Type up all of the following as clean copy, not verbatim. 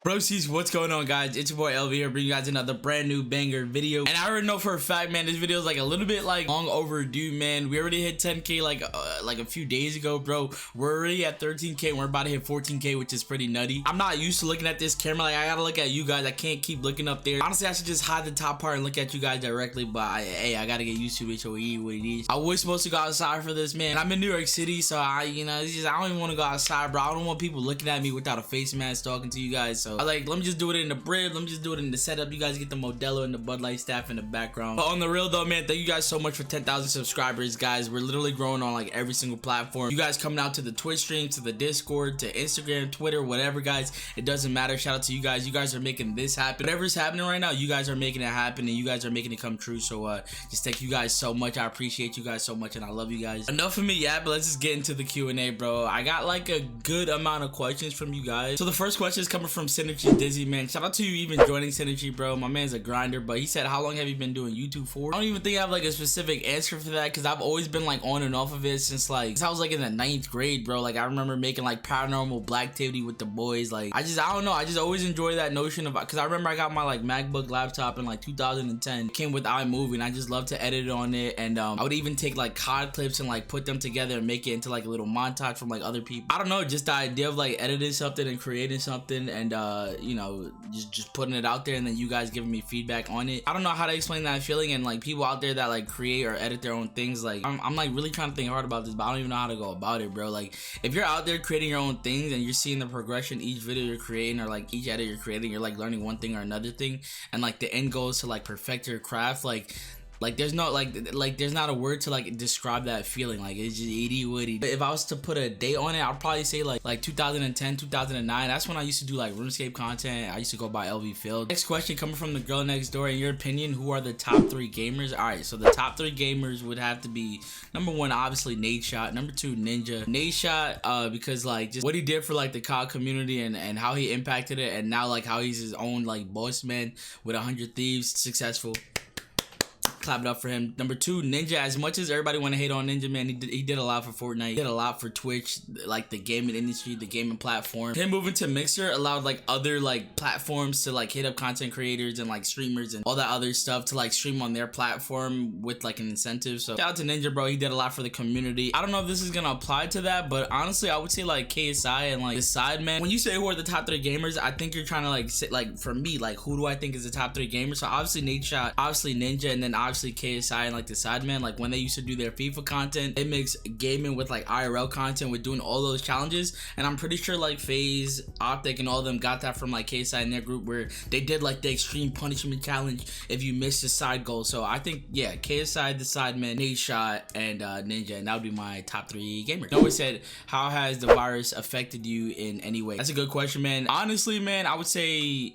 Broskies, what's going on, guys? It's your boy Elve here, bringing you guys another brand new banger video. And I already know for a fact, man, this video is like a little bit like long overdue, man. We already hit 10k like a few days ago, bro. We're already at 13k and we're about to hit 14k, which is pretty nutty. I'm not used to looking at this camera. Like, I gotta look at you guys. I can't keep looking up there. Honestly, I should just hide the top part and look at you guys directly, but I gotta get used to it. So what it is. I was supposed to go outside for this, man. I'm in New York City, so it's just I don't even want to go outside, bro. I don't want people looking at me without a face mask talking to you guys. So let me just do it in the bridge. Let me just do it in the setup. You guys get the Modelo and the Bud Light staff in the background. But on the real though, man, thank you guys so much for 10,000 subscribers, guys. We're literally growing on like every single platform. You guys coming out to the Twitch streams, to the Discord, to Instagram, Twitter, whatever, guys. It doesn't matter. Shout out to you guys. You guys are making this happen. Whatever's happening right now, you guys are making it happen and you guys are making it come true. So just thank you guys so much. I appreciate you guys so much and I love you guys. Enough of me, yeah, but let's just get into the Q&A, bro. I got like a good amount of questions from you guys. So the first question is coming from Synergy Dizzy, man. Shout out to you even joining Synergy, bro. My man's a grinder, but he said, how long have you been doing YouTube for? I don't even think I have like a specific answer for that because I've always been like on and off of it since I was like in the 9th grade, bro. Like I remember making like paranormal black activity with the boys. Like I don't know, I just always enjoy that notion of, because I remember I got my like MacBook laptop in like 2010. It came with iMovie and I just love to edit on it, and I would even take like COD clips and like put them together and make it into like a little montage from like other people. I don't know, just the idea of like editing something and creating something and you know, just putting it out there and then you guys giving me feedback on it. I don't know how to explain that feeling, and like people out there that like create or edit their own things, like I'm like really trying to think hard about this, but I don't even know how to go about it, bro. Like if you're out there creating your own things and you're seeing the progression each video you're creating or like each edit you're creating, you're like learning one thing or another thing, and like the end goal is to like perfect your craft, like there's no there's not a word to like describe that feeling. Like it's just itty witty. But if I was to put a date on it, I'd probably say like 2010, 2009. That's when I used to do like RuneScape content. I used to go by Elve Field. Next question coming from the girl next door. In your opinion, who are the top 3 gamers? All right, so the top 3 gamers would have to be number 1, obviously Nadeshot. Number 2, Ninja. Nadeshot, because like just what he did for like the COD community and how he impacted it, and now like how he's his own like boss man with 100 Thieves, successful. Clap it up for him. Number 2, Ninja. As much as everybody want to hate on Ninja, man, he did a lot for Fortnite. He did a lot for Twitch, like the gaming industry, the gaming platform. Him moving to Mixer allowed like other like platforms to like hit up content creators and like streamers and all that other stuff to like stream on their platform with like an incentive. So shout out to Ninja, bro. He did a lot for the community. I don't know if this is gonna apply to that, but honestly, I would say like KSI and like the Sideman. When you say who are the top 3 gamers, I think you're trying to like sit like, for me, like who do I think is the top 3 gamers? So obviously Nadeshot, obviously Ninja, and then obviously KSI and like the Sideman. Like when they used to do their FIFA content, it makes gaming with like IRL content with doing all those challenges, and I'm pretty sure like FaZe, Optic, and all of them got that from like KSI in their group where they did like the extreme punishment challenge if you missed the side goal. So I think, yeah, KSI, the Sideman, Nadeshot, and Ninja, and that would be my top 3 gamers. Noah said, how has the virus affected you in any way? That's a good question, man. Honestly, man, I would say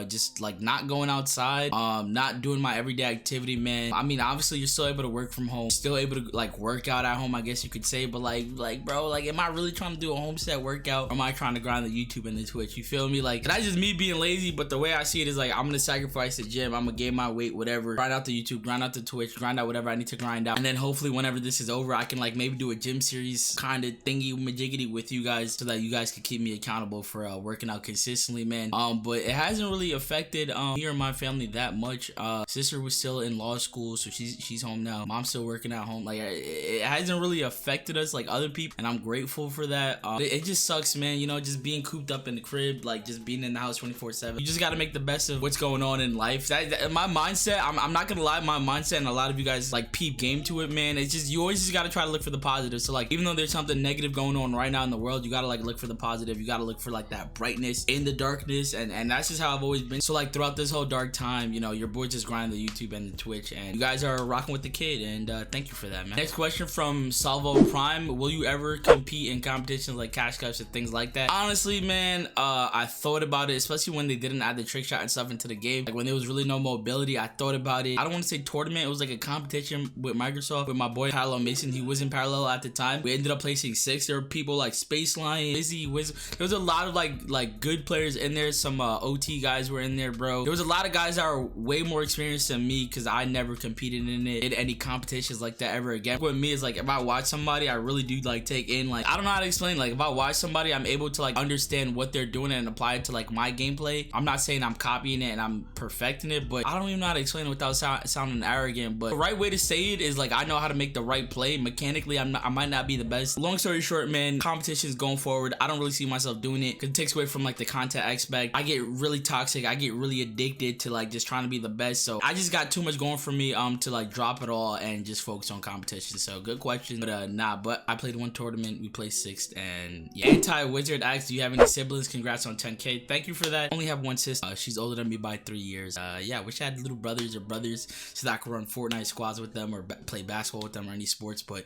just like not going outside, not doing my everyday activity, man. I mean, obviously you're still able to work from home, still able to like work out at home, I guess you could say, but like bro, like am I really trying to do a homestead workout, or am I trying to grind the YouTube and the Twitch? You feel me? Like that's just me being lazy, but the way I see it is like I'm gonna sacrifice the gym, I'm gonna gain my weight, whatever, grind out the YouTube, grind out the Twitch, grind out whatever I need to grind out, and then hopefully whenever this is over I can like maybe do a gym series kind of thingy majiggity with you guys so that you guys can keep me accountable for working out consistently, man. But it hasn't really affected me or my family that much. Sister was still in law school, so she's home now. Mom's still working at home. Like it hasn't really affected us like other people, and I'm grateful for that. It just sucks, man, you know, just being cooped up in the crib, like just being in the house 24/7. You just got to make the best of what's going on in life. That my mindset, I'm not gonna lie, my mindset, and a lot of you guys like peep game to it, man. It's just you always just got to try to look for the positive. So like even though there's something negative going on right now in the world, you got to like look for the positive. You got to look for like that brightness in the darkness, and that's just how I've always been. So like throughout this whole dark time, you know, your boy just grinding the YouTube and the Twitch, and you guys are rocking with the kid, and thank you for that, man. Next question from Salvo Prime. Will you ever compete in competitions like Cash Cups and things like that? Honestly, man, I thought about it, especially when they didn't add the trick shot and stuff into the game. Like when there was really no mobility, I thought about it. I don't want to say tournament, it was like a competition with Microsoft with my boy Parallel Mason. He was in Parallel at the time. We ended up placing 6. There were people like Space Lion, Izzy, Wiz. There was a lot of like good players in there. Some OT guys were in there, bro. There was a lot of guys that are way more experienced than me because I never competing in it, in any competitions like that ever again. With me is like, if I watch somebody, I really do like take in, like, I don't know how to explain, like if I watch somebody, I'm able to like understand what they're doing and apply it to like my gameplay. I'm not saying I'm copying it and I'm perfecting it, but I don't even know how to explain it without sounding arrogant. But the right way to say it is like, I know how to make the right play. Mechanically, I might not be the best. Long story short, man, competitions going forward, I don't really see myself doing it because it takes away from like the content aspect. I get really toxic. I get really addicted to like just trying to be the best. So I just got too much going for me to like drop it all and just focus on competition. So good question, but but I played one tournament, we placed 6th, and yeah. Anti-Wizard asks, do you have any siblings? Congrats on 10K. Thank you for that. Only have one sister. She's older than me by 3 years. Yeah, wish I had little brothers or brothers so that I could run Fortnite squads with them or play basketball with them or any sports, but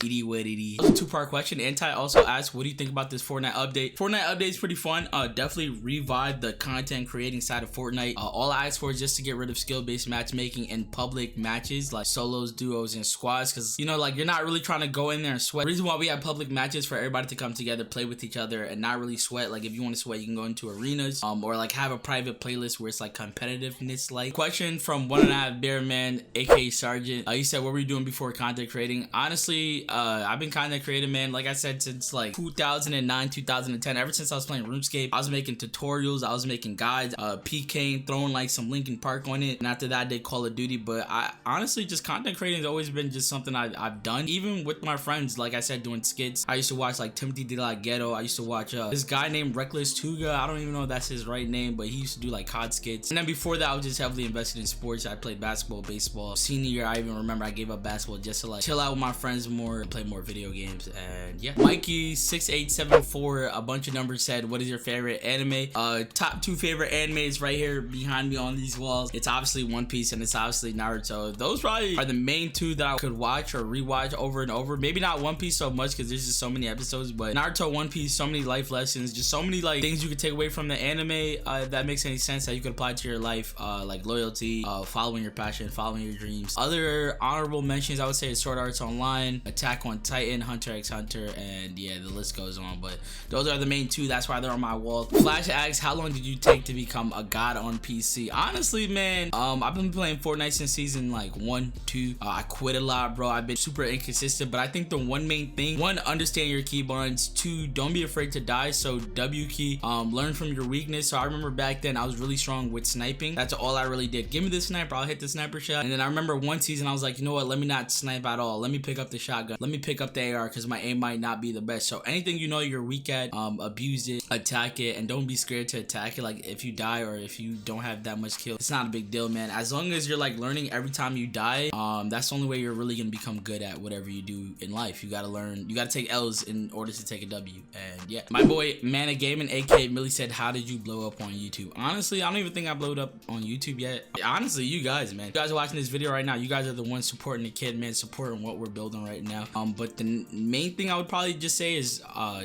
itty what itty. That was a 2-part question. Anti also asked, what do you think about this Fortnite update? Fortnite update is pretty fun. Definitely revive the content creating side of Fortnite. All I ask for is just to get rid of skill-based matchmaking in public matches like solos, duos, and squads, because you know, like, you're not really trying to go in there and sweat. The reason why we have public matches for everybody to come together, play with each other, and not really sweat. Like, if you want to sweat, you can go into arenas, or like have a private playlist where it's like competitiveness. Like, question from 1.5 Bear Man, aka Sergeant. He said, what were you doing before content creating? Honestly, I've been content creating, man, like I said, since like 2009, 2010. Ever since I was playing RuneScape, I was making tutorials, I was making guides, PKing, throwing like some Linkin Park on it, and after that I did Call of Duty. But I honestly, just content creating has always been just something I've done, even with my friends. Like I said, doing skits. I used to watch like Timothy De La Ghetto. I used to watch this guy named Reckless Tuga. I don't even know if that's his right name, but he used to do like COD skits. And then before that, I was just heavily invested in sports. I played basketball, baseball. Senior year, I even remember I gave up basketball just to like chill out with my friends more and play more video games. And yeah, Mikey6874, a bunch of numbers, said, what is your favorite anime? Top 2 favorite animes right here behind me on these walls. It's obviously One Piece and it's obviously Naruto. Those probably are the main 2 that I could watch or rewatch over and over. Maybe not One Piece so much because there's just so many episodes, but Naruto, One Piece, so many life lessons, just so many like things you could take away from the anime, if that makes any sense, that you could apply to your life, like loyalty, following your passion, following your dreams. Other honorable mentions, I would say, is Sword Arts Online, Attack on Titan, Hunter x Hunter, and yeah, the list goes on. But those are the main 2. That's why they're on my wall. Flash asks, how long did you take to become a god on PC? Honestly, man, I've been playing Fortnite since season like 1, 2. I quit a lot, bro. I've been super inconsistent, but I think the one main thing, 1, understand your keybinds. 2, don't be afraid to die. So W key, learn from your weakness. So I remember back then I was really strong with sniping. That's all I really did. Give me the sniper, I'll hit the sniper shot. And then I remember one season I was like, you know what, let me not snipe at all. Let me pick up the shotgun. Let me pick up the AR because my aim might not be the best. So anything you know you're weak at, abuse it, attack it, and don't be scared to attack it. Like, if you die or if you don't have that much kill, it's not a big deal, man. As long as you're like learning every time you die, that's the only way you're really gonna become good at whatever you do in life. You gotta learn, you gotta take L's in order to take a W. And yeah, my boy Mana Gaming aka Millie said, how did you blow up on YouTube? Honestly, I don't even think I blowed up on YouTube yet. Honestly, you guys, man, you guys are watching this video right now, you guys are the ones supporting the kid, man, supporting what we're building right now. But the main thing I would probably just say is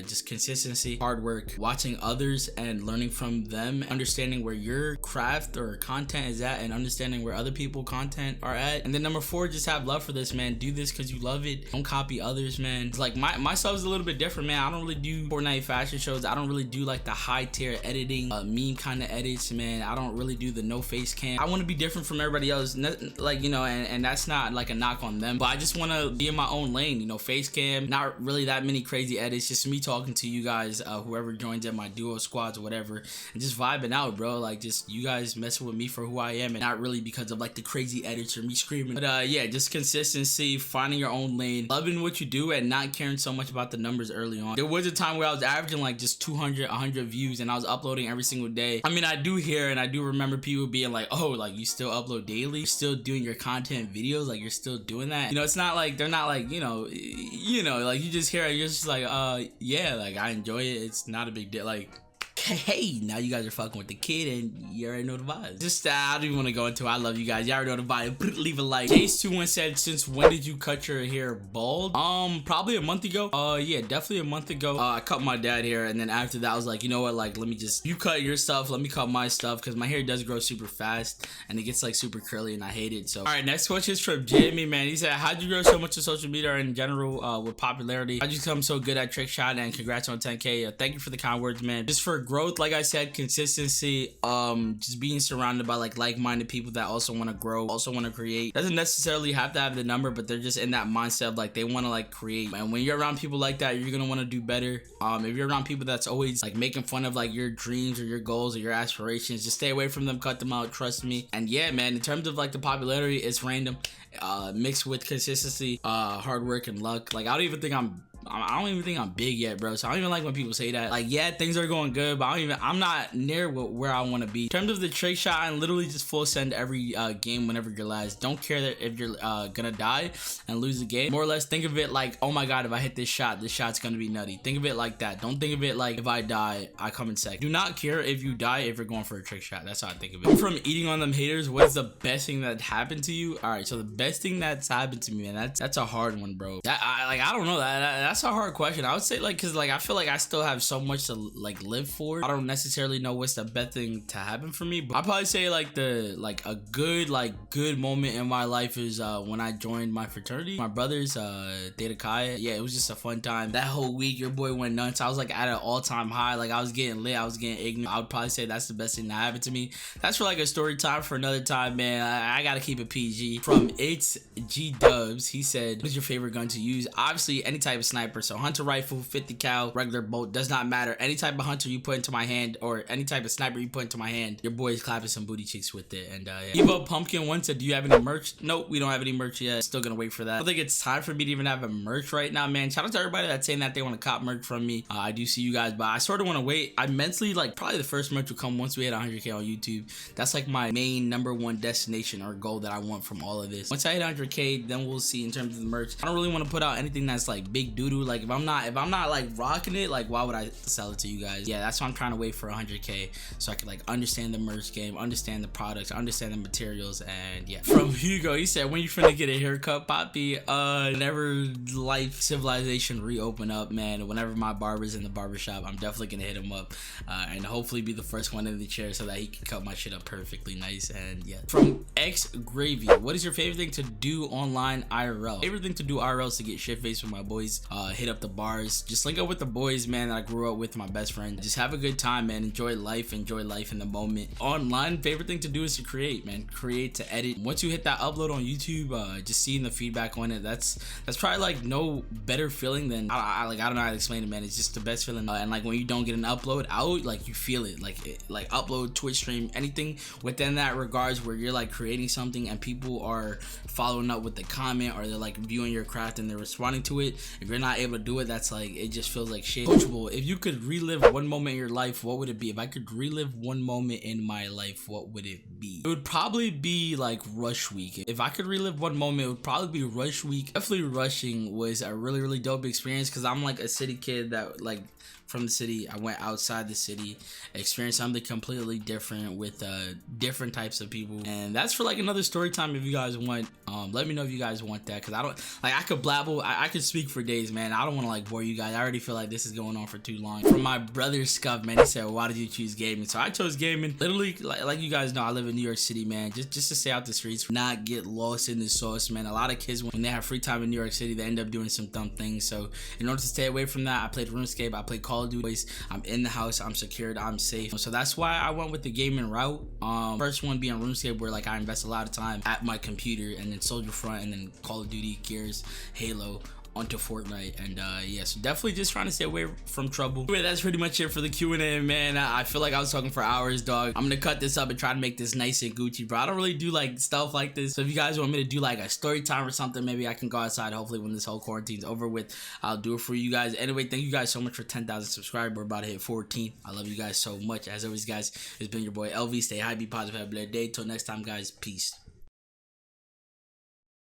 just consistency, hard work, watching others and learning from them, understanding where your craft or content is at and understanding where other people content are at. And then number 4, just have love for this, man. Do this because you love it. Don't copy others, man. It's like my stuff is a little bit different, man. I don't really do Fortnite fashion shows. I don't really do like the high tier editing, meme kind of edits, man. I don't really do the no face cam. I want to be different from everybody else, like, you know, and that's not like a knock on them, but I just want to be in my own lane, you know. Face cam, not really that many crazy edits, just me talking to you guys, whoever joins in my duo squads or whatever, and just vibing out, bro. Like, just you guys messing with me for who I am and not really because of like the crazy edits or me screaming. But yeah, just consistency, finding your own lane, loving what you do, and not caring so much about the numbers early on. There was a time where I was averaging like just 200, 100 views and I was uploading every single day. I mean, I do hear and I do remember people being like, oh, like, you still upload daily? You're still doing your content videos? Like, you're still doing that? You know, it's not like, they're not like, you know, like, you just hear it, you're just like, yeah, like, I enjoy it. It's not a big deal. Like, hey, now you guys are fucking with the kid and you already know the vibes. Just I don't even want to go into it. I love you guys. You already know the vibe. Leave a like. Case21 said, since when did you cut your hair bald? Probably a month ago. Yeah, definitely a month ago. I cut my dad hair, and then after that I was like, you know what, like, let me just, you cut your stuff, let me cut my stuff, because my hair does grow super fast and it gets like super curly and I hate it. So all right, next question is from Jamie, man. He said, how'd you grow so much on social media in general with popularity? How'd you become so good at trick shot? And congrats on 10K. Thank you for the kind words, man. Just for growth, like I said, consistency, just being surrounded by like-minded people that also want to grow, also want to create. Doesn't necessarily have to have the number, but they're just in that mindset of like they want to like create. And when you're around people like that, you're gonna want to do better. If you're around people that's always like making fun of like your dreams or your goals or your aspirations, just stay away from them, cut them out, trust me. And yeah, man, in terms of like the popularity, it's random, mixed with consistency, hard work, and luck. Like I don't even think I'm big yet, bro. So I don't even like when people say that. Like, yeah, things are going good, but I'm not near where I want to be. In terms of the trick shot, and literally just full send every game whenever you're last. Don't care that if you're gonna die and lose the game. More or less, think of it like, oh my god, if I hit this shot's gonna be nutty. Think of it like that. Don't think of it like, if I die, I come in second. Do not care if you die if you're going for a trick shot. That's how I think of it. From eating on them haters, what's the best thing that happened to you? All right, so the best thing that's happened to me, man, that's a hard one, bro. I don't know, that's a hard question. I would say like, cause like I feel like I still have so much to like live for. I don't necessarily know what's the best thing to happen for me, but I'd probably say like a good moment in my life is when I joined my fraternity, my brothers, Theta Chi. Yeah, it was just a fun time. That whole week, your boy went nuts. I was like at an all-time high. Like I was getting lit, I was getting ignorant. I would probably say that's the best thing that happened to me. That's for like a story time for another time, man. I gotta keep it PG. From It's G Dubs, he said, what is your favorite gun to use? Obviously any type of sniper. So hunter rifle, 50 cal, regular bolt, does not matter. Any type of hunter you put into my hand, or any type of sniper you put into my hand, your boy's clapping some booty cheeks with it. And yeah. Evo Pumpkin 1 said, do you have any merch? Nope, we don't have any merch yet. Still gonna wait for that. I don't think it's time for me to even have a merch right now, man. Shout out to everybody that's saying that they want to cop merch from me. I do see you guys, but I sort of want to wait. I mentally, like, probably the first merch will come once we hit 100k on YouTube. That's like my main #1 destination or goal that I want from all of this. Once I hit 100k, then we'll see in terms of the merch. I don't really want to put out anything that's like big doo-doo. Like if I'm not like rocking it, like why would I sell it to you guys? Yeah, that's why I'm trying to wait for 100k so I can like understand the merch game, understand the products, understand the materials. And yeah, from Hugo, he said, when you finna get a haircut, Poppy? Whenever life civilization reopen up, man, whenever my barber's in the barbershop, I'm definitely gonna hit him up and hopefully be the first one in the chair so that he can cut my shit up perfectly nice. And yeah, from X Gravy, what is your favorite thing to do online IRL? Favorite thing to do IRL is to get shit faced with my boys, hit up the bars, just link up with the boys, man, that I grew up with, my best friend. Just have a good time, man. Enjoy life in the moment. Online, favorite thing to do is to create, man. Create, to edit. Once you hit that upload on YouTube, just seeing the feedback on it, that's probably like no better feeling than I don't know how to explain it, man. It's just the best feeling. And like when you don't get an upload out, like you feel it, like upload, Twitch stream, anything within that regards where you're like creating something and people are following up with the comment, or they're like viewing your craft and they're responding to it. If you're not able to do it, that's like, it just feels like shit. Coachable, if you could relive one moment in your life, what would it be? If I could relive one moment in my life, what would it be? It would probably be like Rush Week. If I could relive one moment, it would probably be Rush Week. Definitely rushing was a really dope experience because I'm like a city kid that like, from the city, I went outside the city, experienced something completely different with different types of people. And that's for like another story time if you guys want. Let me know if you guys want that, because I don't like, I could blabble, I could speak for days, man. I don't want to like bore you guys. I already feel like this is going on for too long. From my brother Scuff, man, he said, why did you choose gaming? So I chose gaming literally, like you guys know, I live in New York City, man, just to stay out the streets, not get lost in the sauce, man. A lot of kids, when they have free time in New York City, they end up doing some dumb things. So in order to stay away from that, I played RuneScape, I played Call of Duty. I'm in the house, I'm secured, I'm safe. So that's why I went with the gaming route. First one being RuneScape, where like I invest a lot of time at my computer, and then Soldier Front, and then Call of Duty, Gears, Halo, onto Fortnite. And yeah, so definitely just trying to stay away from trouble. Anyway, that's pretty much it for the Q&A, man. I feel like I was talking for hours, dog. I'm gonna cut this up and try to make this nice and Gucci, bro. I don't really do like stuff like this, so if you guys want me to do like a story time or something, maybe I can go outside. Hopefully when this whole quarantine's over with, I'll do it for you guys. Anyway, thank you guys so much for 10,000 subscribers. We're about to hit 14. I love you guys so much. As always, guys, it's been your boy Elve. Stay high, be positive, have a blessed day. Till next time, guys, peace.